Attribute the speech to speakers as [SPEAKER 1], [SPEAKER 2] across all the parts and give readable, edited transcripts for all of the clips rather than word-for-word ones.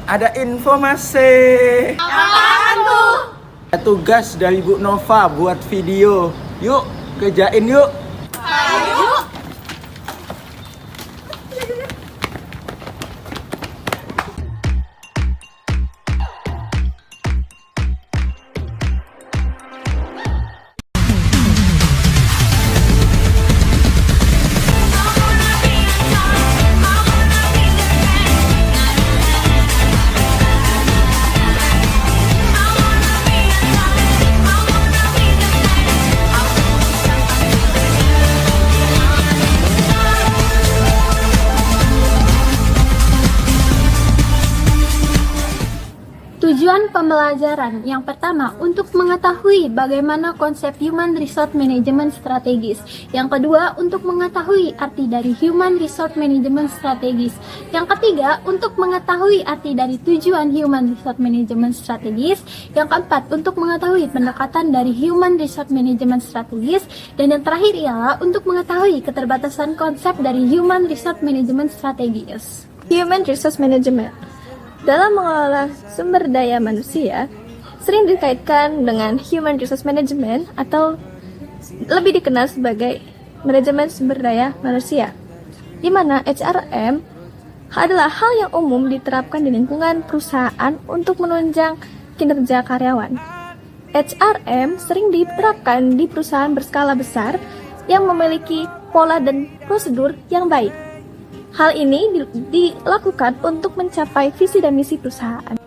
[SPEAKER 1] Ada informasi.
[SPEAKER 2] Apaan tuh?
[SPEAKER 1] Tugas dari Bu Nova buat video. Yuk, kerjain yuk.
[SPEAKER 2] Ayo.
[SPEAKER 3] Tujuan pembelajaran yang pertama untuk mengetahui bagaimana konsep Human Resource Management strategis. Yang kedua untuk mengetahui arti dari Human Resource Management strategis. Yang ketiga untuk mengetahui arti dari tujuan Human Resource Management strategis. Yang keempat untuk mengetahui pendekatan dari Human Resource Management strategis. Dan yang terakhir ialah untuk mengetahui keterbatasan konsep dari Human Resource Management strategis.
[SPEAKER 4] Human Resource Management dalam mengelola sumber daya manusia sering dikaitkan dengan Human Resource Management atau lebih dikenal sebagai manajemen sumber daya manusia, di mana HRM adalah hal yang umum diterapkan di lingkungan perusahaan untuk menunjang kinerja karyawan. HRM sering diterapkan di perusahaan berskala besar yang memiliki pola dan prosedur yang baik. Hal ini dilakukan untuk mencapai visi dan misi perusahaan.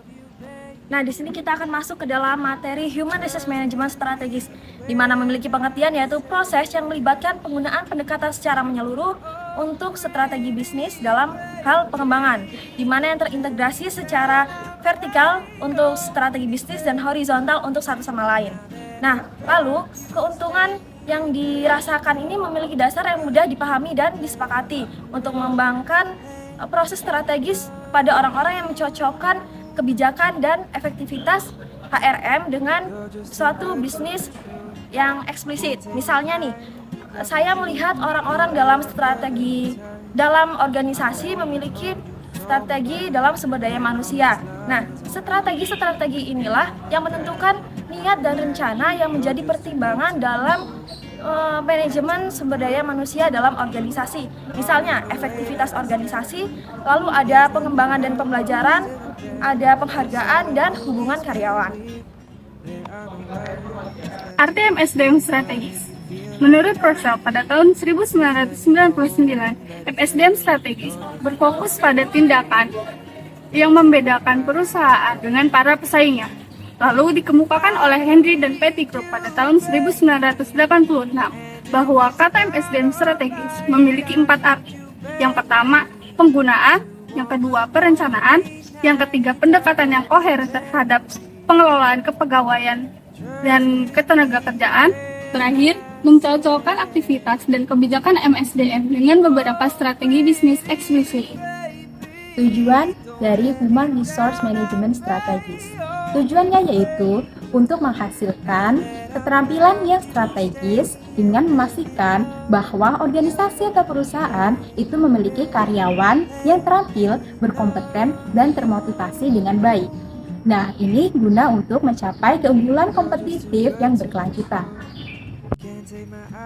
[SPEAKER 5] Nah, di sini kita akan masuk ke dalam materi Human Resource Management strategis, di mana memiliki pengertian yaitu proses yang melibatkan penggunaan pendekatan secara menyeluruh untuk strategi bisnis dalam hal pengembangan, di mana yang terintegrasi secara vertikal untuk strategi bisnis dan horizontal untuk satu sama lain. Nah, lalu keuntungan yang dirasakan ini memiliki dasar yang mudah dipahami dan disepakati untuk mengembangkan proses strategis pada orang-orang yang mencocokkan kebijakan dan efektivitas HRM dengan suatu bisnis yang eksplisit. Misalnya nih, saya melihat orang-orang dalam organisasi memiliki strategi dalam sumber daya manusia. Nah, strategi-strategi inilah yang menentukan niat dan rencana yang menjadi pertimbangan dalam manajemen sumber daya manusia dalam organisasi. Misalnya, efektivitas organisasi, lalu ada pengembangan dan pembelajaran, ada penghargaan dan hubungan karyawan.
[SPEAKER 6] Arti MSDM strategis. Menurut Purcell, pada tahun 1999, MSDM strategis berfokus pada tindakan yang membedakan perusahaan dengan para pesaingnya. Lalu dikemukakan oleh Henry dan Petty Group pada tahun 1986 bahwa kata MSDM strategis memiliki 4 arti. Yang pertama, penggunaan, yang kedua, perencanaan, yang ketiga, pendekatan yang koheren terhadap pengelolaan kepegawaian dan ketenagakerjaan, terakhir, mencocokkan aktivitas dan kebijakan MSDM dengan beberapa strategi bisnis eksplisit.
[SPEAKER 7] Tujuan dari Human Resource Management strategis. Tujuannya yaitu untuk menghasilkan keterampilan yang strategis dengan memastikan bahwa organisasi atau perusahaan itu memiliki karyawan yang terampil, berkompeten, dan termotivasi dengan baik. Nah, ini guna untuk mencapai keunggulan kompetitif yang berkelanjutan.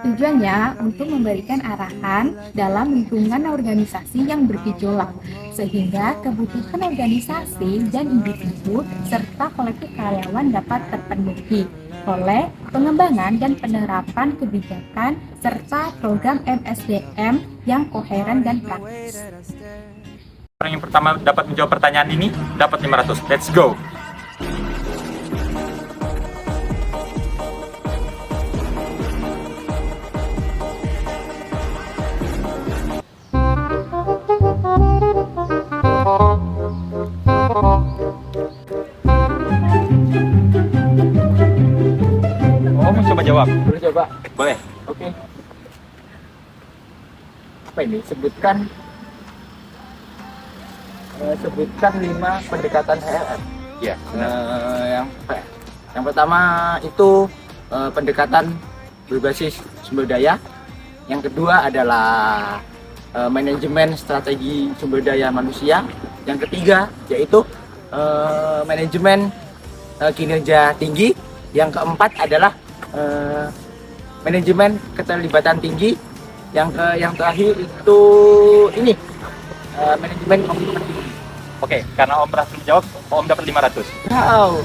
[SPEAKER 7] Tujuannya untuk memberikan arahan dalam lingkungan organisasi yang bergejolak, sehingga kebutuhan organisasi dan individu serta kolektif karyawan dapat terpenuhi oleh pengembangan dan penerapan kebijakan serta program MSDM yang koheren dan praktis.
[SPEAKER 8] Orang yang pertama dapat menjawab pertanyaan ini dapat 500. Let's go! Mau coba jawab?
[SPEAKER 1] Boleh coba?
[SPEAKER 8] Boleh.
[SPEAKER 1] Oke. Apa ini? Sebutkan 5 pendekatan HRM.
[SPEAKER 8] Ya,
[SPEAKER 1] Yang pertama itu pendekatan berbasis sumber daya. Yang kedua adalah manajemen strategi sumber daya manusia. Yang ketiga yaitu manajemen kinerja tinggi. Yang keempat adalah manajemen keterlibatan tinggi. Yang terakhir itu ini manajemen komunikasi.
[SPEAKER 8] Oke, karena Om berhasil menjawab, Om dapat 500.
[SPEAKER 1] Wow.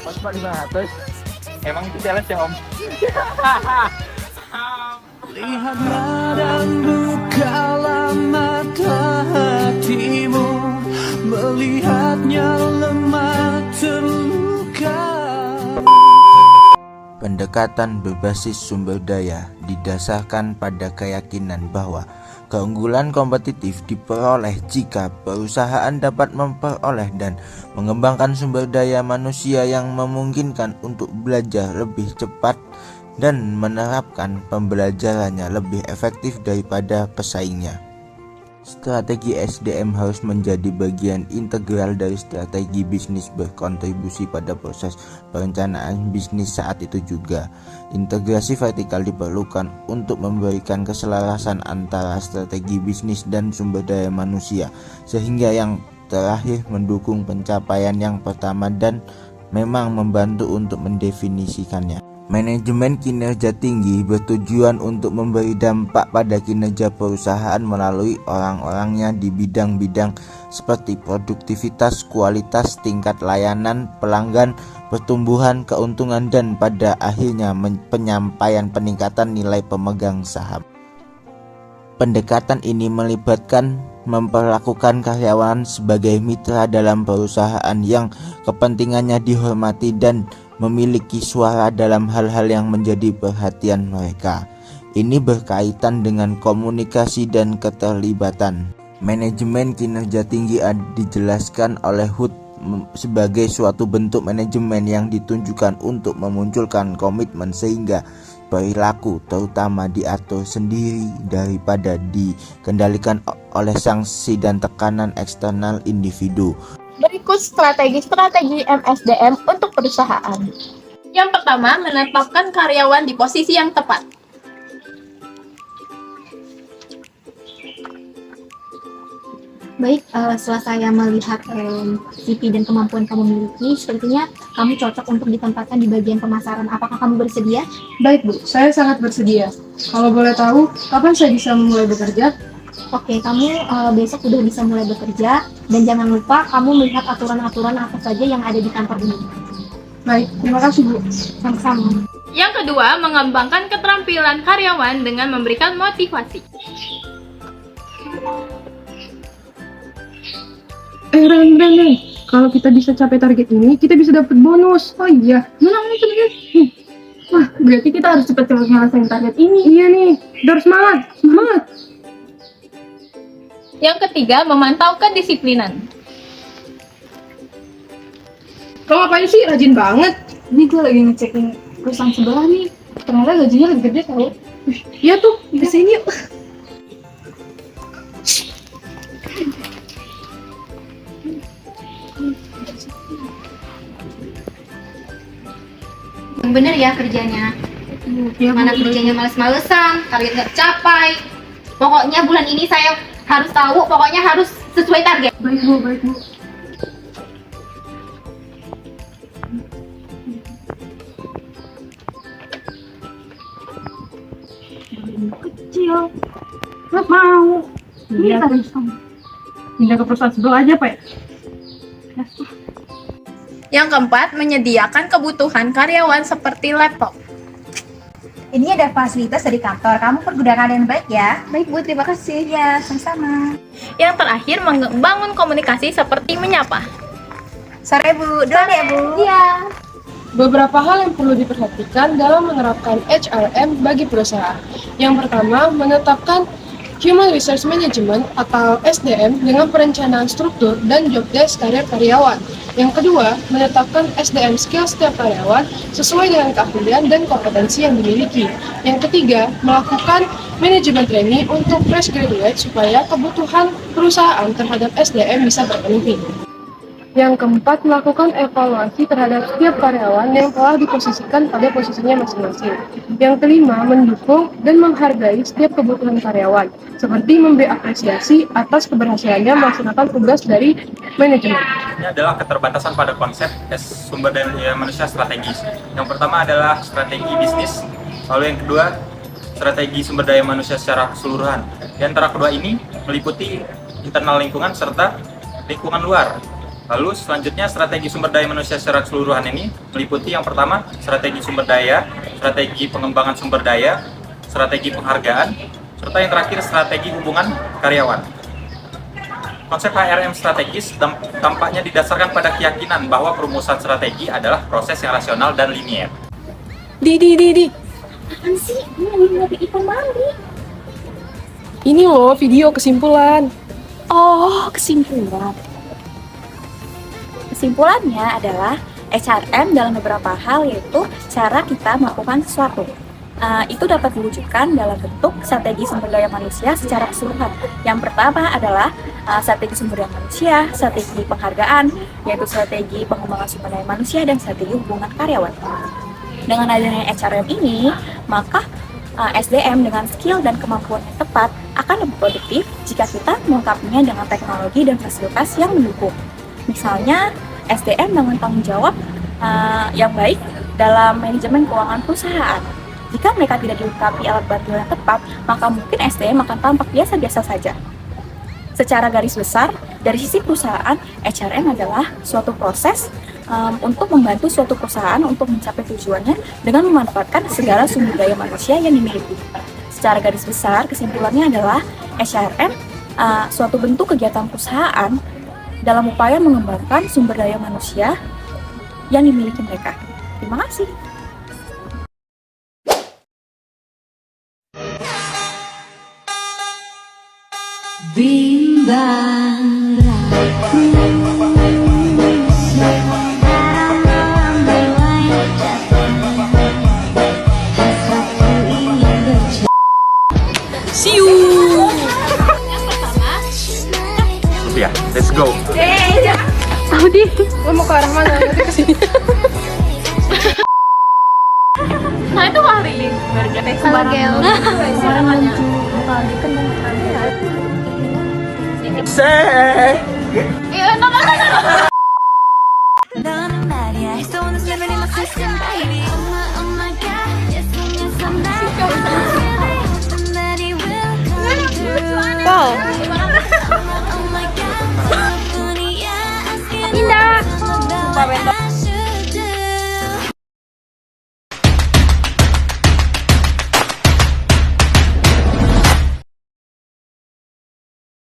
[SPEAKER 1] Mas Pak 500.
[SPEAKER 8] Emang itu challenge ya, Om?
[SPEAKER 9] Lihatlah dan bukalah mata hatimu, melihatnya lemah terluka.
[SPEAKER 10] Pendekatan berbasis sumber daya didasarkan pada keyakinan bahwa keunggulan kompetitif diperoleh jika perusahaan dapat memperoleh dan mengembangkan sumber daya manusia yang memungkinkan untuk belajar lebih cepat dan menerapkan pembelajarannya lebih efektif daripada pesaingnya. Strategi SDM harus menjadi bagian integral dari strategi bisnis, berkontribusi pada proses perencanaan bisnis saat itu juga. Integrasi vertikal diperlukan untuk memberikan keselarasan antara strategi bisnis dan sumber daya manusia, sehingga yang terakhir mendukung pencapaian yang pertama dan memang membantu untuk mendefinisikannya. Manajemen kinerja tinggi bertujuan untuk memberi dampak pada kinerja perusahaan melalui orang-orangnya di bidang-bidang seperti produktivitas, kualitas, tingkat layanan, pelanggan, pertumbuhan, keuntungan, dan pada akhirnya penyampaian peningkatan nilai pemegang saham. Pendekatan ini melibatkan memperlakukan karyawan sebagai mitra dalam perusahaan yang kepentingannya dihormati dan memiliki suara dalam hal-hal yang menjadi perhatian mereka. Ini berkaitan dengan komunikasi dan keterlibatan. Manajemen kinerja tinggi dijelaskan oleh Hood sebagai suatu bentuk manajemen yang ditunjukkan untuk memunculkan komitmen sehingga perilaku terutama diatur sendiri daripada dikendalikan oleh sanksi dan tekanan eksternal individu.
[SPEAKER 4] Berikut strategi MSDM untuk perusahaan.
[SPEAKER 2] Yang pertama, menetapkan karyawan di posisi yang tepat.
[SPEAKER 3] Baik, setelah saya melihat CV dan kemampuan kamu miliki, sepertinya kamu cocok untuk ditempatkan di bagian pemasaran. Apakah kamu bersedia?
[SPEAKER 6] Baik Bu, saya sangat bersedia. Kalau boleh tahu, kapan saya bisa mulai bekerja?
[SPEAKER 3] Oke, kamu besok udah bisa mulai bekerja, dan jangan lupa kamu melihat aturan-aturan apa saja yang ada di kantor ini.
[SPEAKER 6] Baik, terima kasih Bu.
[SPEAKER 3] Sama-sama.
[SPEAKER 2] Yang kedua, mengembangkan keterampilan karyawan dengan memberikan motivasi.
[SPEAKER 6] Ren, kalau kita bisa capai target ini, kita bisa dapat bonus. Oh iya, mana itu dia? Wah, berarti kita harus cepat-cepat ngelesain target ini. Iya nih, harus semangat.
[SPEAKER 2] Yang ketiga, memantau kedisiplinan.
[SPEAKER 6] Kamu ngapain sih? Rajin banget. Ini gue lagi ngecekin perusahaan sebelah nih. Ternyata gajinya lebih gede tau. Iya tuh, kesini yuk.
[SPEAKER 3] Yang bener ya kerjanya. Mana kerjanya males-malesan, target nggak capai. Pokoknya bulan ini saya harus tahu, pokoknya harus sesuai target.
[SPEAKER 6] Baik Bu. Kecil, nggak mau. Ini harus pindah ke perusahaan sebelah aja Pak.
[SPEAKER 2] Yang keempat, menyediakan kebutuhan karyawan seperti laptop.
[SPEAKER 3] Ini ada fasilitas dari kantor, kamu pergunakan yang baik ya.
[SPEAKER 4] Baik Bu, terima kasih.
[SPEAKER 3] Ya, sama-sama.
[SPEAKER 2] Yang terakhir, membangun komunikasi seperti menyapa.
[SPEAKER 3] Sore Bu, doang ya Bu.
[SPEAKER 4] Iya.
[SPEAKER 6] Beberapa hal yang perlu diperhatikan dalam menerapkan HRM bagi perusahaan. Yang pertama, menetapkan Human Resource Management atau SDM dengan perencanaan struktur dan job desk karir karyawan. Yang kedua, menetapkan SDM skill setiap karyawan sesuai dengan keahlian dan kompetensi yang dimiliki. Yang ketiga, melakukan manajemen training untuk fresh graduate supaya kebutuhan perusahaan terhadap SDM bisa terpenuhi. Yang keempat, melakukan evaluasi terhadap setiap karyawan yang telah diposisikan pada posisinya masing-masing. Yang kelima, mendukung dan menghargai setiap kebutuhan karyawan, seperti memberi apresiasi atas keberhasilannya melaksanakan tugas dari manajemen.
[SPEAKER 8] Ini adalah keterbatasan pada konsep sumber daya manusia strategis. Yang pertama adalah strategi bisnis, lalu yang kedua strategi sumber daya manusia secara keseluruhan. Di antara kedua ini meliputi internal lingkungan serta lingkungan luar. Lalu selanjutnya strategi sumber daya manusia secara keseluruhan ini meliputi yang pertama strategi sumber daya, strategi pengembangan sumber daya, strategi penghargaan, serta yang terakhir strategi hubungan karyawan. Konsep HRM strategis tampaknya didasarkan pada keyakinan bahwa perumusan strategi adalah proses yang rasional dan linier.
[SPEAKER 5] Di. Apaan sih? Ini lagi ngopi ikan mandi. Ini loh video kesimpulan. Oh, kesimpulan. Kesimpulannya adalah HRM dalam beberapa hal yaitu cara kita melakukan sesuatu. Itu dapat diwujudkan dalam bentuk strategi sumber daya manusia secara keseluruhan. Yang pertama adalah strategi sumber daya manusia, strategi penghargaan, yaitu strategi pengembangan sumber daya manusia dan strategi hubungan karyawan. Dengan adanya HRM ini, maka SDM dengan skill dan kemampuan yang tepat akan lebih produktif jika kita melengkapinya dengan teknologi dan fasilitas yang mendukung. Misalnya, SDM dengan tanggung jawab yang baik dalam manajemen keuangan perusahaan. Jika mereka tidak dilengkapi alat bantu yang tepat, maka mungkin SDM akan tampak biasa-biasa saja. Secara garis besar, dari sisi perusahaan, HRM adalah suatu proses untuk membantu suatu perusahaan untuk mencapai tujuannya dengan memanfaatkan segala sumber daya manusia yang dimiliki. Secara garis besar, kesimpulannya adalah HRM suatu bentuk kegiatan perusahaan dalam upaya mengembangkan sumber daya manusia yang dimiliki mereka. Terima kasih.
[SPEAKER 9] Bimbang ragu
[SPEAKER 5] See you.
[SPEAKER 8] Ya, let's go.
[SPEAKER 6] Saudi, lo mau ke arah mana? Nanti ke sini.
[SPEAKER 2] Nah itu Wah Lilin baru jatuh sembarangan. Iya, no.
[SPEAKER 9] 너는 말이야, 또 오는 내 말이 막 baby.